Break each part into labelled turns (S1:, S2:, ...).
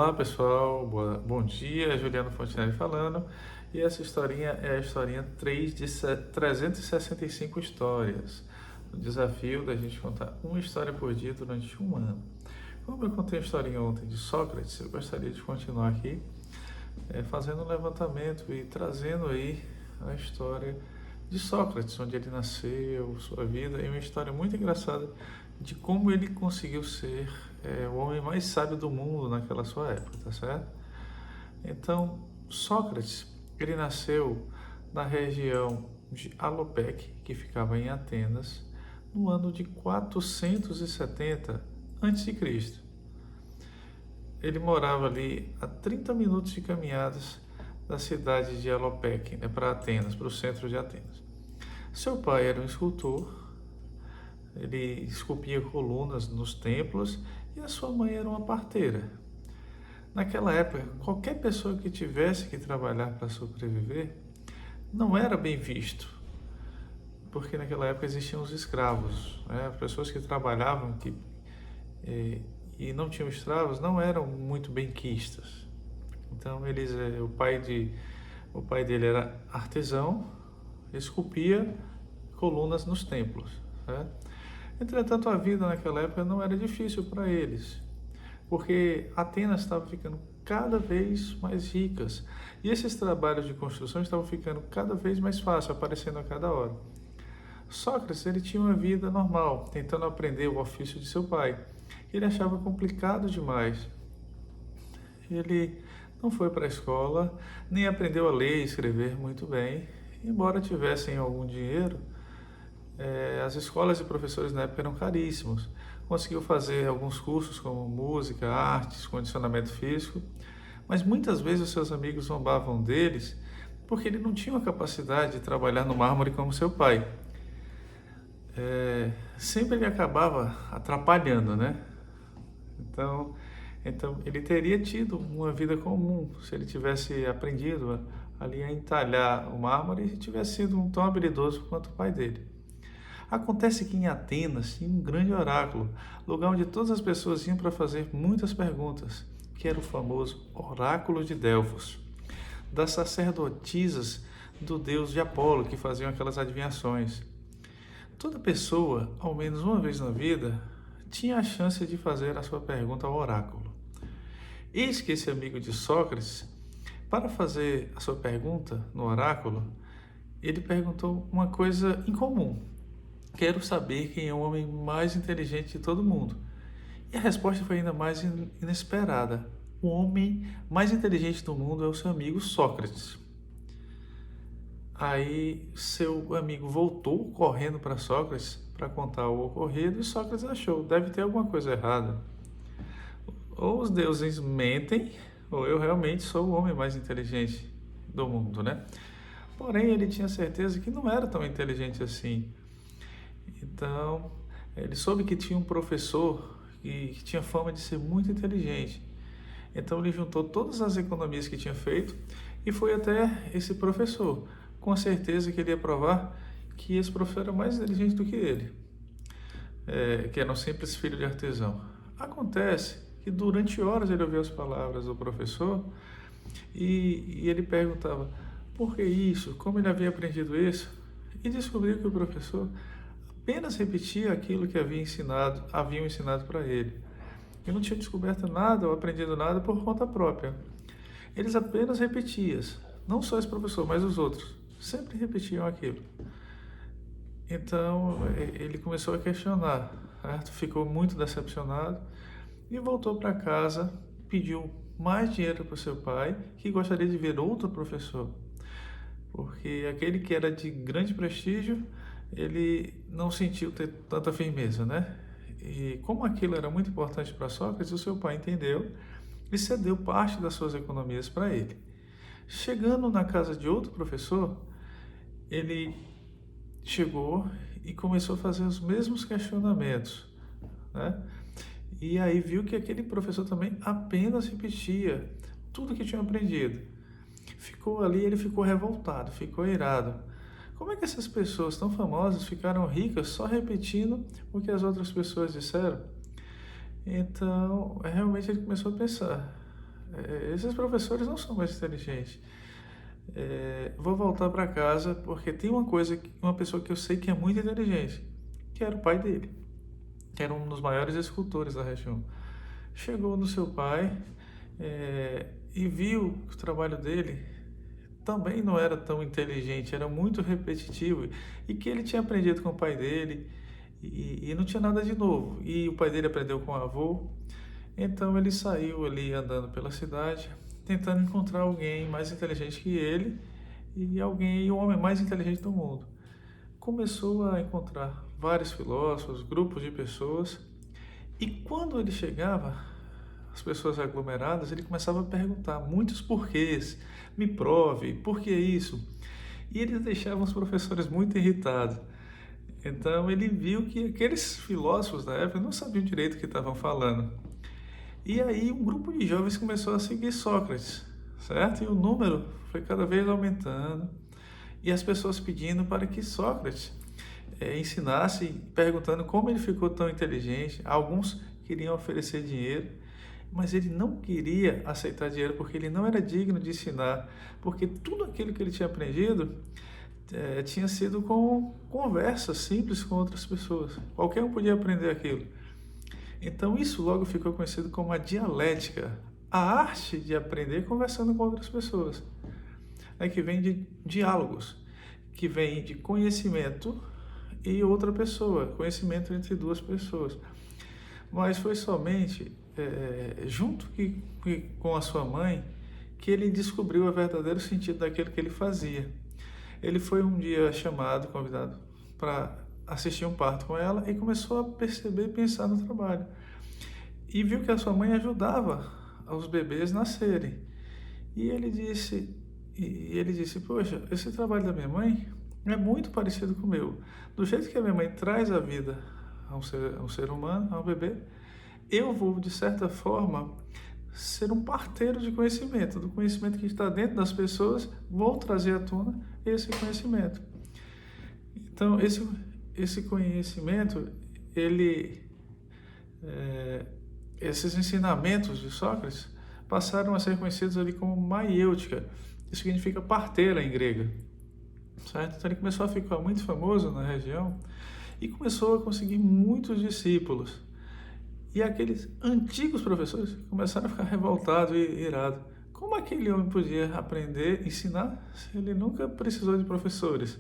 S1: Olá pessoal, bom dia, Juliano Fontinelli falando, e essa historinha é a historinha 3 de 365 histórias, o desafio da gente contar uma história por dia durante um ano. Como eu contei a historinha ontem de Sócrates, eu gostaria de continuar aqui fazendo um levantamento e trazendo aí a história de Sócrates, onde ele nasceu, sua vida, e uma história muito engraçada de como ele conseguiu ser o homem mais sábio do mundo naquela sua época, tá certo? Então, Sócrates, ele nasceu na região de Alopec, que ficava em Atenas, no ano de 470 a.C. Ele morava ali a 30 minutos de caminhadas da cidade de Alopec, para Atenas, para o centro de Atenas. Seu pai era um escultor, ele esculpia colunas nos templos, e a sua mãe era uma parteira. Naquela época, qualquer pessoa que tivesse que trabalhar para sobreviver não era bem visto, porque naquela época existiam os escravos, né? Pessoas que trabalhavam e não tinham escravos não eram muito bem quistas. Então o pai dele era artesão, esculpia colunas nos templos, né? Entretanto, a vida naquela época não era difícil para eles, porque Atenas estava ficando cada vez mais ricas e esses trabalhos de construção estavam ficando cada vez mais fáceis, aparecendo a cada hora. Sócrates, ele tinha uma vida normal, tentando aprender o ofício de seu pai. Ele achava complicado demais. Ele não foi para a escola, nem aprendeu a ler e escrever muito bem, embora tivessem algum dinheiro. As escolas e professores na época eram caríssimos. Conseguiu fazer alguns cursos como música, artes, condicionamento físico, mas muitas vezes os seus amigos zombavam deles porque ele não tinha a capacidade de trabalhar no mármore como seu pai. Sempre ele acabava atrapalhando, né? Então ele teria tido uma vida comum se ele tivesse aprendido ali a entalhar o mármore e tivesse sido tão habilidoso quanto o pai dele. Acontece que em Atenas tinha um grande oráculo, lugar onde todas as pessoas iam para fazer muitas perguntas, que era o famoso Oráculo de Delfos, das sacerdotisas do deus de Apolo, que faziam aquelas adivinhações. Toda pessoa, ao menos uma vez na vida, tinha a chance de fazer a sua pergunta ao oráculo. Eis que esse amigo de Sócrates, para fazer a sua pergunta no oráculo, ele perguntou uma coisa incomum. Quero saber quem é o homem mais inteligente de todo mundo. E a resposta foi ainda mais inesperada. O homem mais inteligente do mundo é o seu amigo Sócrates. Aí seu amigo voltou correndo para Sócrates para contar o ocorrido e Sócrates achou, deve ter alguma coisa errada. Ou os deuses mentem, ou eu realmente sou o homem mais inteligente do mundo, né? Porém, ele tinha certeza que não era tão inteligente assim. Então, ele soube que tinha um professor que tinha fama de ser muito inteligente. Então, ele juntou todas as economias que tinha feito e foi até esse professor, com a certeza que ele ia provar que esse professor era mais inteligente do que ele, que era um simples filho de artesão. Acontece que durante horas ele ouviu as palavras do professor e ele perguntava por que isso, como ele havia aprendido isso, e descobriu que o professor apenas repetia aquilo que haviam ensinado para ele. Ele não tinha descoberto nada ou aprendido nada por conta própria. Eles apenas repetiam, não só esse professor, mas os outros, sempre repetiam aquilo. Então ele começou a questionar, certo? Ficou muito decepcionado e voltou para casa, pediu mais dinheiro para o seu pai, que gostaria de ver outro professor, porque aquele que era de grande prestígio, ele não sentiu ter tanta firmeza, né? E como aquilo era muito importante para Sócrates, o seu pai entendeu e cedeu parte das suas economias para ele. Chegando na casa de outro professor, ele chegou e começou a fazer os mesmos questionamentos, né? E aí viu que aquele professor também apenas repetia tudo que tinha aprendido. Ele ficou revoltado, ficou irado. Como é que essas pessoas tão famosas ficaram ricas só repetindo o que as outras pessoas disseram? Então, realmente ele começou a pensar. Esses professores não são mais inteligentes. Vou voltar para casa porque tem uma pessoa que eu sei que é muito inteligente, que era o pai dele, que era um dos maiores escultores da região. Chegou no seu pai e viu que o trabalho dele também não era tão inteligente, era muito repetitivo e que ele tinha aprendido com o pai dele e não tinha nada de novo. E o pai dele aprendeu com o avô, então ele saiu ali andando pela cidade, tentando encontrar alguém mais inteligente que ele o homem mais inteligente do mundo. Começou a encontrar vários filósofos, grupos de pessoas, e quando ele chegava, as pessoas aglomeradas, ele começava a perguntar muitos porquês. Me prove, por que isso? E eles deixavam os professores muito irritados. Então ele viu que aqueles filósofos da época não sabiam direito o que estavam falando. E aí um grupo de jovens começou a seguir Sócrates, certo? E o número foi cada vez aumentando. E as pessoas pedindo para que Sócrates ensinasse, perguntando como ele ficou tão inteligente. Alguns queriam oferecer dinheiro, mas ele não queria aceitar dinheiro porque ele não era digno de ensinar, porque tudo aquilo que ele tinha aprendido tinha sido com conversas simples com outras pessoas. Qualquer um podia aprender aquilo. Então isso logo ficou conhecido como a dialética, a arte de aprender conversando com outras pessoas, que vem de diálogos, que vem de conhecimento e outra pessoa, conhecimento entre duas pessoas. Mas foi somente junto com a sua mãe que ele descobriu o verdadeiro sentido daquilo que ele fazia. Ele foi um dia convidado para assistir um parto com ela e começou a perceber e pensar no trabalho. E viu que a sua mãe ajudava os bebês nascerem. E ele disse, poxa, esse trabalho da minha mãe é muito parecido com o meu. Do jeito que a minha mãe traz a vida a um ser humano, a um bebê, eu vou, de certa forma, ser um parteiro de conhecimento, do conhecimento que está dentro das pessoas, vou trazer à tona esse conhecimento. Então, esse conhecimento, esses ensinamentos de Sócrates passaram a ser conhecidos ali como maiêutica, que significa parteira em grego, certo? Então ele começou a ficar muito famoso na região e começou a conseguir muitos discípulos. E aqueles antigos professores começaram a ficar revoltados e irados. Como aquele homem podia aprender, ensinar, se ele nunca precisou de professores?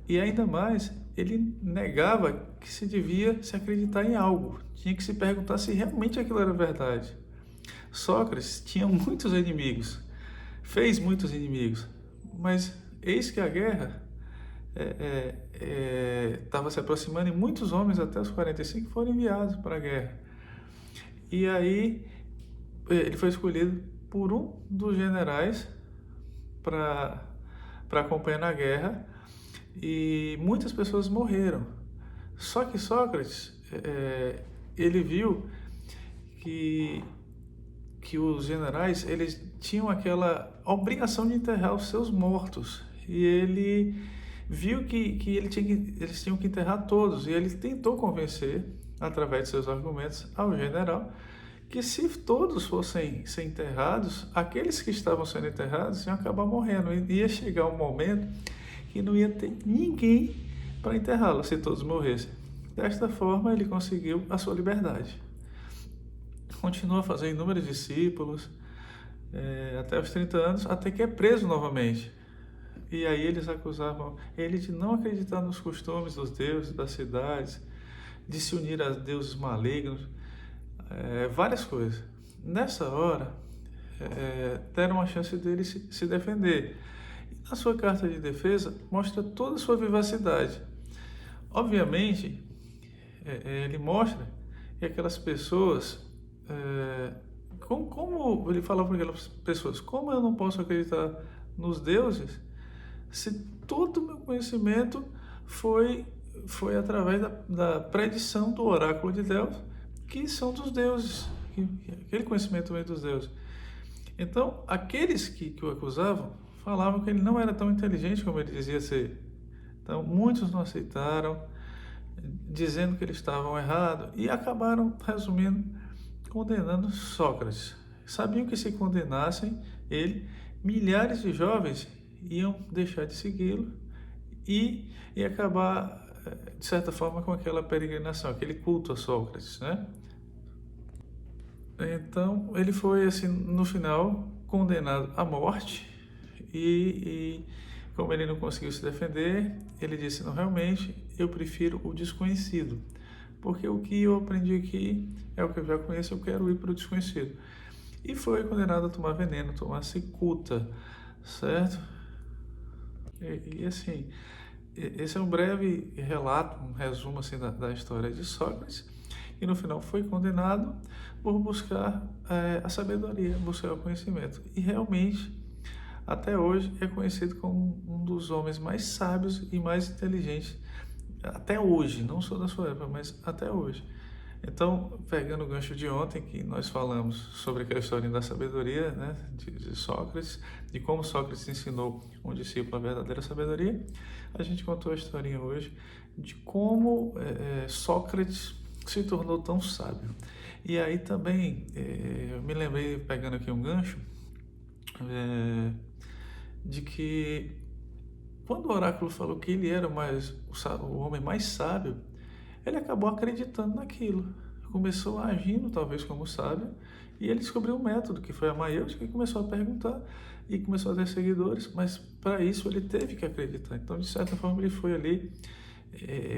S1: E ainda mais, ele negava que se devia se acreditar em algo. Tinha que se perguntar se realmente aquilo era verdade. Sócrates tinha muitos inimigos, fez muitos inimigos, mas eis que a guerra estava se aproximando e muitos homens até os 45 foram enviados para a guerra. E aí ele foi escolhido por um dos generais para acompanhar na guerra e muitas pessoas morreram. Só que Sócrates, ele viu que os generais eles tinham aquela obrigação de enterrar os seus mortos e ele viu que eles tinham que enterrar todos e ele tentou convencer, através de seus argumentos, ao general que se todos fossem ser enterrados, aqueles que estavam sendo enterrados iam acabar morrendo. Ia chegar um momento que não ia ter ninguém para enterrá-los se todos morressem. Desta forma, ele conseguiu a sua liberdade. Continua a fazer inúmeros discípulos, até os 30 anos, até que é preso novamente. E aí eles acusavam ele de não acreditar nos costumes dos deuses, das cidades, de se unir a deuses malignos, várias coisas. Nessa hora, deram a chance dele se defender. E na sua carta de defesa, mostra toda a sua vivacidade. Obviamente, ele mostra que aquelas pessoas, como ele falava para aquelas pessoas, como eu não posso acreditar nos deuses se todo o meu conhecimento foi através da predição do oráculo de Delfos, que são dos deuses, aquele conhecimento vem dos deuses. Então, aqueles que o acusavam falavam que ele não era tão inteligente como ele dizia ser. Então, muitos não aceitaram, dizendo que eles estavam errados, e acabaram, resumindo, condenando Sócrates. sabiam que se condenassem ele, milhares de jovens iam deixar de segui-lo e acabar, de certa forma, com aquela peregrinação, aquele culto a Sócrates, né? Então, ele foi, assim, no final, condenado à morte e como ele não conseguiu se defender, ele disse, não, realmente, eu prefiro o desconhecido, porque o que eu aprendi aqui é o que eu já conheço, eu quero ir para o desconhecido. E foi condenado a tomar veneno, tomar cicuta, certo? E assim, esse é um breve relato, um resumo assim da história de Sócrates, e no final foi condenado por buscar a sabedoria, buscar o conhecimento. E realmente, até hoje, é conhecido como um dos homens mais sábios e mais inteligentes, até hoje, não só da sua época, mas até hoje. Então, pegando o gancho de ontem, que nós falamos sobre aquela história da sabedoria, né, de Sócrates, de como Sócrates ensinou um discípulo a verdadeira sabedoria, a gente contou a historinha hoje de como Sócrates se tornou tão sábio. E aí também, eu me lembrei, pegando aqui um gancho, de que quando o oráculo falou que ele era o homem mais sábio, ele acabou acreditando naquilo. Começou agindo talvez como sábio e ele descobriu um método que foi a maiêutica e começou a perguntar e começou a ter seguidores, mas para isso ele teve que acreditar. Então, de certa forma, ele foi ali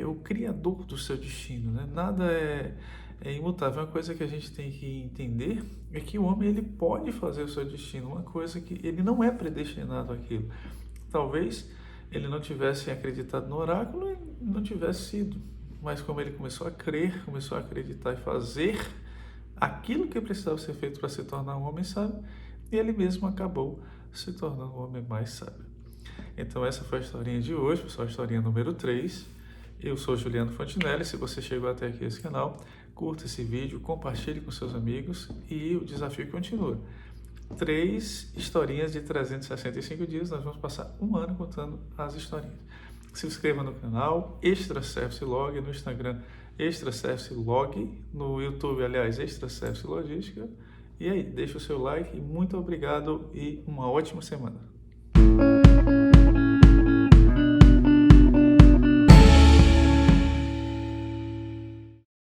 S1: o criador do seu destino, né? Nada é imutável. Uma coisa que a gente tem que entender é que o homem ele pode fazer o seu destino, uma coisa que ele não é predestinado àquilo. Talvez ele não tivesse acreditado no oráculo e não tivesse sido, mas como ele começou a crer, começou a acreditar e fazer aquilo que precisava ser feito para se tornar um homem sábio, ele mesmo acabou se tornando um homem mais sábio. Então essa foi a historinha de hoje, pessoal, a historinha número 3. Eu sou Juliano Fontinelli. Se você chegou até aqui nesse canal, curta esse vídeo, compartilhe com seus amigos e o desafio continua. 3 historinhas de 365 dias, nós vamos passar um ano contando as historinhas. Se inscreva no canal Extra Service Log, no Instagram Extra Service Log, no YouTube, aliás, Extra Service Logística. E aí, deixa o seu like e muito obrigado e uma ótima semana.